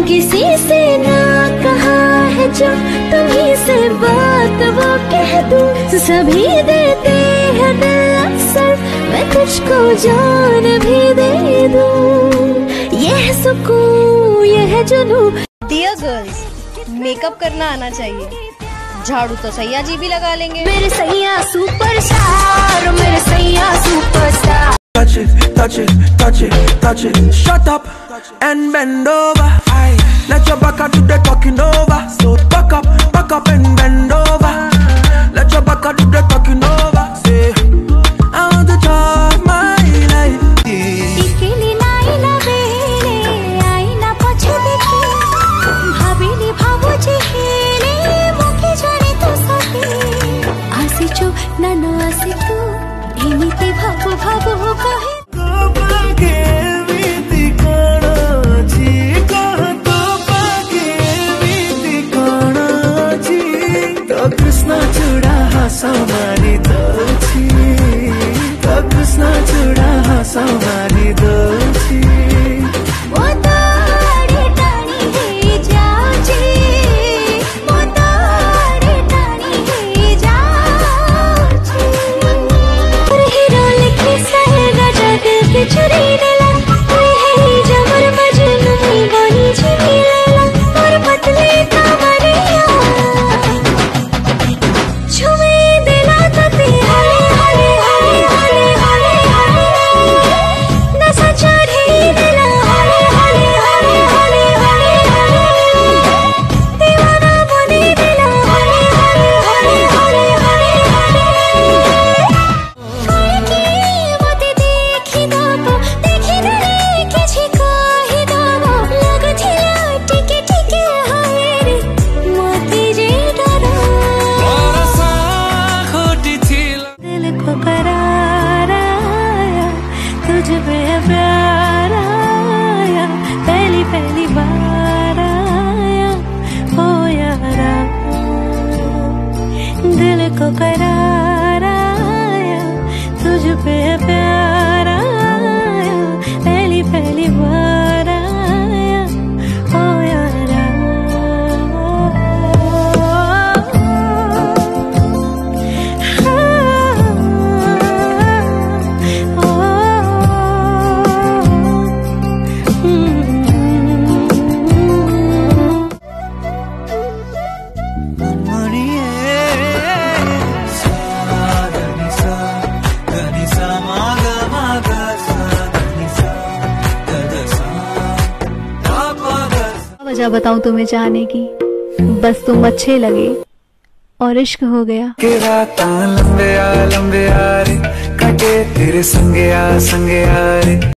किसी से ना कहा है जो तुम्हीं से बात वो कह दूं, सभी देते हैं दिल अक्सर, मैं तुझको जान भी दे दूं। यह सुकून यह जुनून। डियर गर्ल्स, मेकअप करना आना चाहिए। झाड़ू तो सैया जी भी लगा लेंगे। मेरे सैया सुपरस्टार, मेरे सैया superstar. Touch it, touch it, touch it, touch it. Shut up and bend over. Aye. Let your back do the talking over. So back up and bend over. Let your back do the talking over. Say, I want to try my life. Ikili naila bele, aina poche dekhi. Bhabili bhabuji hele, mukhe jane to sake. Asi cho nano asi tu, emiti bhabu bhabu kahe. Krishna चूड़ा हसमानी दोची, तो कृष्ण चूड़ा हसमानी दोची। वो तारे टाणी है जाऊची, वो तारे टाणी है जाऊची। Hero लिखे सहगा जादू के चुरी नेला, कोई है ही जबर मजनू बोली छिपी लेला, और पतले कमरिया पहली बार आया हो यारा, दिल को करार आया, तुझ पे प्यार आया, पहली बार आया हो यारा। वजह बताऊं तुम्हें चाहने की, बस तुम अच्छे लगे और इश्क हो गया। के राता लंबे आ रे, कटे तेरे संगे आ रे।